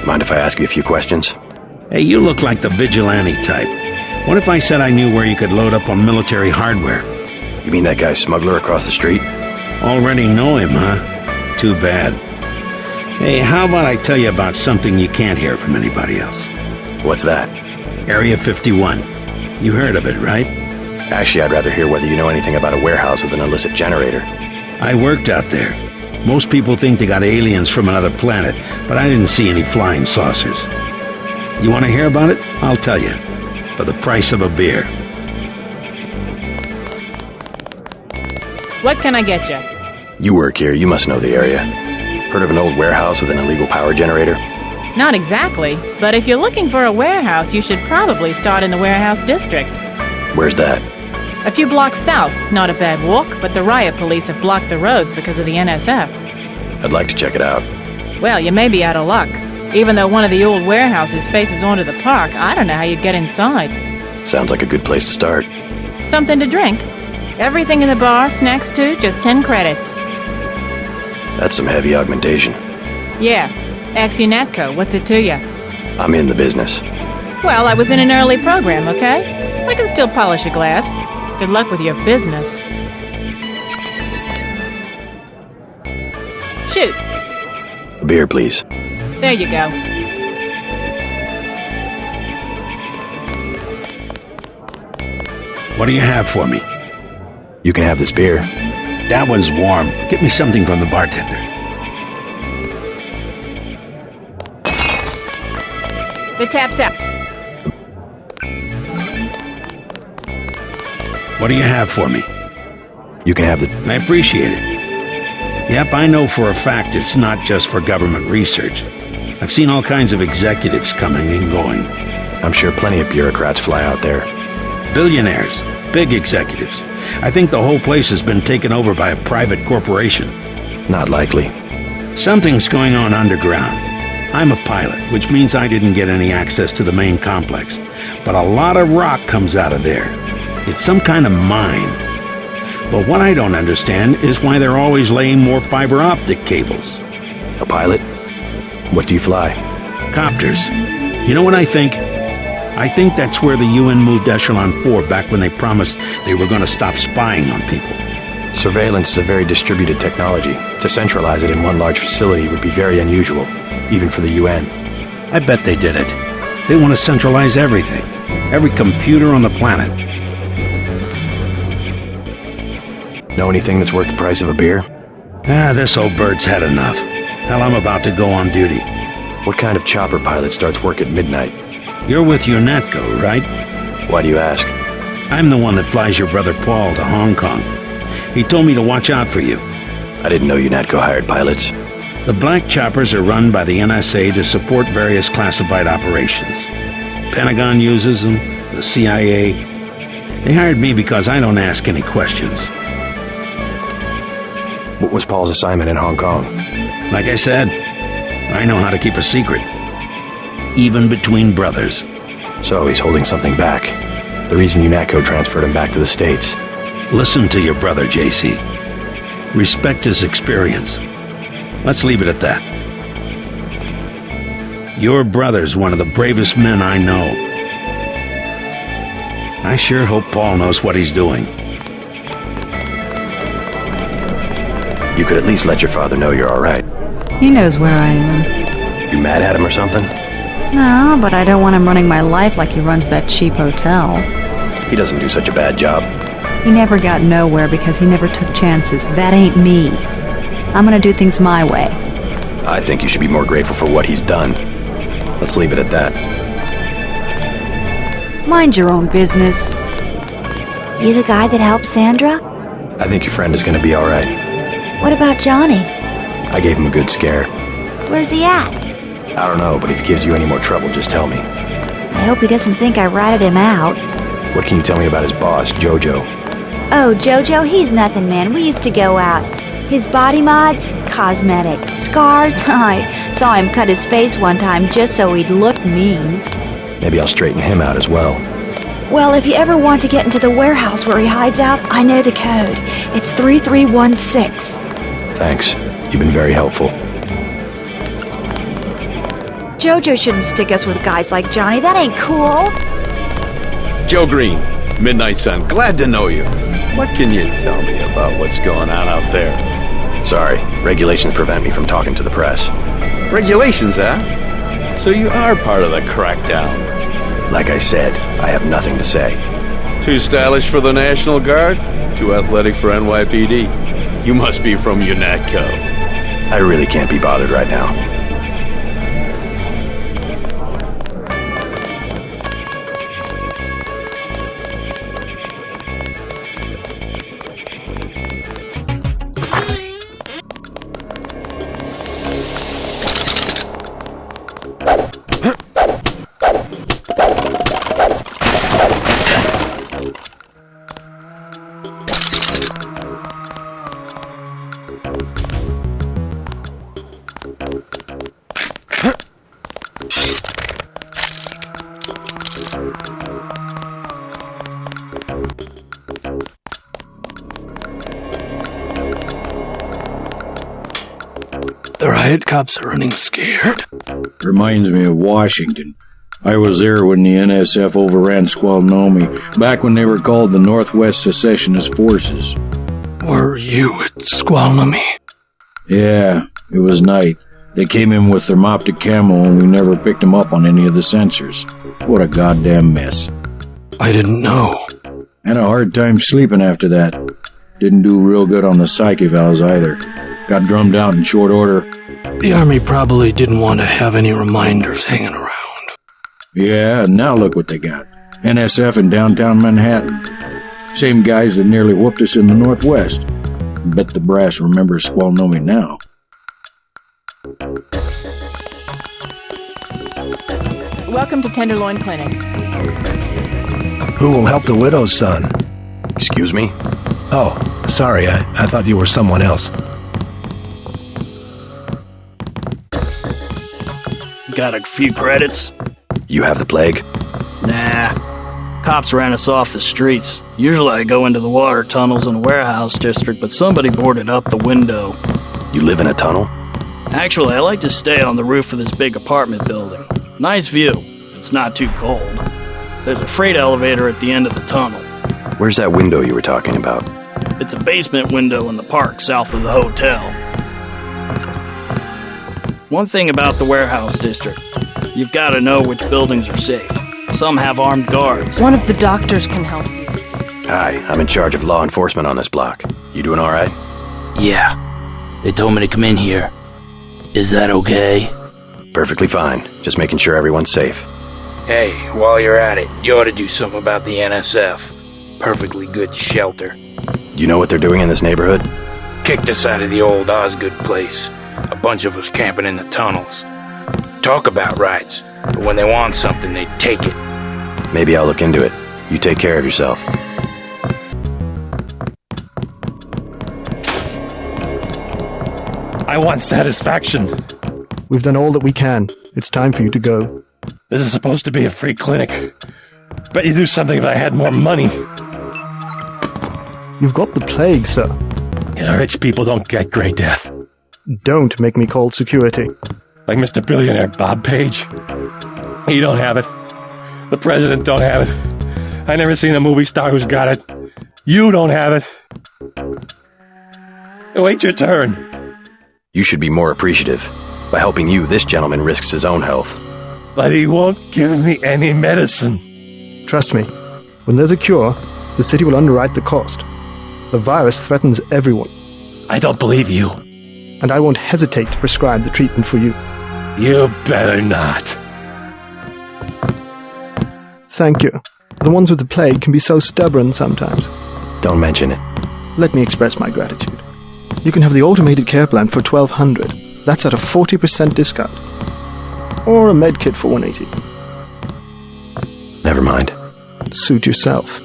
Mind if I ask you a few questions? Hey, you look like the vigilante type. What if I said I knew where you could load up on military hardware? You mean that guy smuggler across the street? Already know him, huh? Too bad. Hey, how about I tell you about something you can't hear from anybody else? What's that? Area 51. You heard of it, right? Actually, I'd rather hear whether you know anything about a warehouse with an illicit generator. I worked out there. Most people think they got aliens from another planet, but I didn't see any flying saucers. You want to hear about it? I'll tell you. For the price of a beer. What can I get you? You work here, you must know the area. Heard of an old warehouse with an illegal power generator? Not exactly, but if you're looking for a warehouse, you should probably start in the warehouse district. Where's that? A few blocks south. Not a bad walk, but the riot police have blocked the roads because of the NSF. I'd like to check it out. Well, you may be out of luck. Even though one of the old warehouses faces onto the park, I don't know how you'd get inside. Sounds like a good place to start. Something to drink? Everything in the bar, snacks too, just 10 credits. That's some heavy augmentation. Yeah. Ask your Natco, what's it to you? I'm in the business. Well, I was in an early program, okay? I can still polish a glass. Good luck with your business. Shoot. A beer, please. There you go. What do you have for me? You can have this beer. That one's warm. Get me something from the bartender. The tap's out. What do you have for me? You can have the... I appreciate it. Yep, I know for a fact it's not just for government research. I've seen all kinds of executives coming and going. I'm sure plenty of bureaucrats fly out there. Billionaires. Big executives. I think the whole place has been taken over by a private corporation. Not likely. Something's going on underground. I'm a pilot, which means I didn't get any access to the main complex. But a lot of rock comes out of there. It's some kind of mine. But what I don't understand is why they're always laying more fiber optic cables. A pilot? What do you fly? Copters. You know what I think? I think that's where the UN moved Echelon 4 back when they promised they were going to stop spying on people. Surveillance is a very distributed technology. To centralize it in one large facility would be very unusual, even for the UN. I bet they did it. They want to centralize everything. Every computer on the planet. Know anything that's worth the price of a beer? This old bird's had enough. Hell, I'm about to go on duty. What kind of chopper pilot starts work at midnight? You're with your Natco, right? Why do you ask? I'm the one that flies your brother Paul to Hong Kong. He told me to watch out for you. I didn't know UNATCO hired pilots. The black choppers are run by the NSA to support various classified operations. Pentagon uses them, the CIA. They hired me because I don't ask any questions. What was Paul's assignment in Hong Kong? Like I said, I know how to keep a secret. Even between brothers. So he's holding something back. The reason UNATCO transferred him back to the States. Listen to your brother, JC. Respect his experience. Let's leave it at that. Your brother's one of the bravest men I know. I sure hope Paul knows what he's doing. You could at least let your father know you're all right. He knows where I am. You mad at him or something? No, but I don't want him running my life like he runs that cheap hotel. He doesn't do such a bad job. He never got nowhere because he never took chances. That ain't me. I'm gonna do things my way. I think you should be more grateful for what he's done. Let's leave it at that. Mind your own business. You the guy that helped Sandra? I think your friend is going to be all right. What about Johnny? I gave him a good scare. Where's he at? I don't know, but if he gives you any more trouble, just tell me. I hope he doesn't think I ratted him out. What can you tell me about his boss, Jojo? Oh, Jojo, he's nothing, man. We used to go out. His body mods? Cosmetic. Scars? I saw him cut his face one time just so he'd look mean. Maybe I'll straighten him out as well. Well, if you ever want to get into the warehouse where he hides out, I know the code. It's 3316. Thanks. You've been very helpful. Jojo shouldn't stick us with guys like Johnny. That ain't cool. Joe Green, Midnight Sun, glad to know you. What can you tell me about what's going on out there? Sorry, regulations prevent me from talking to the press. Regulations, huh? So you are part of the crackdown. Like I said, I have nothing to say. Too stylish for the National Guard? Too athletic for NYPD? You must be from UNATCO. I really can't be bothered right now. The riot cops are running scared. Reminds me of Washington. I was there when the NSF overran Squalnomi, back when they were called the Northwest Secessionist Forces. Were you at Squalnomi? Yeah, it was night. They came in with thermoptic camo and we never picked them up on any of the sensors. What a goddamn mess. I didn't know. Had a hard time sleeping after that. Didn't do real good on the psyche valves either. Got drummed out in short order. The Army probably didn't want to have any reminders hanging around. Yeah, and now look what they got. NSF in downtown Manhattan. Same guys that nearly whooped us in the Northwest. Bet the brass remembers Squalnomi now. Welcome to Tenderloin Clinic. Who will help the widow's son? Excuse me? Oh, sorry, I thought you were someone else. Got a few credits? You have the plague? Nah. Cops ran us off the streets. Usually I go into the water tunnels in the warehouse district, but somebody boarded up the window. You live in a tunnel? Actually, I like to stay on the roof of this big apartment building. Nice view, if it's not too cold. There's a freight elevator at the end of the tunnel. Where's that window you were talking about? It's a basement window in the park south of the hotel. One thing about the warehouse district, you've got to know which buildings are safe. Some have armed guards. One of the doctors can help you. Hi, I'm in charge of law enforcement on this block. You doing all right? Yeah. They told me to come in here. Is that okay? Perfectly fine. Just making sure everyone's safe. Hey, while you're at it, you ought to do something about the NSF. Perfectly good shelter. You know what they're doing in this neighborhood? Kicked us out of the old Osgood place. A bunch of us camping in the tunnels. Talk about rights, but when they want something, they take it. Maybe I'll look into it. You take care of yourself. I want satisfaction. We've done all that we can. It's time for you to go. This is supposed to be a free clinic. Bet you'd do something if I had more money. You've got the plague, sir. You know, rich people don't get Grey Death. Don't make me call security. Like Mr. Billionaire Bob Page. He don't have it. The president don't have it. I never seen a movie star who's got it. You don't have it. Wait your turn. You should be more appreciative. By helping you, this gentleman risks his own health. But he won't give me any medicine. Trust me, when there's a cure, the city will underwrite the cost. The virus threatens everyone. I don't believe you. And I won't hesitate to prescribe the treatment for you. You better not. Thank you. The ones with the plague can be so stubborn sometimes. Don't mention it. Let me express my gratitude. You can have the automated care plan for $1,200. That's at a 40% discount. Or a med kit for $180. Never mind. Suit yourself.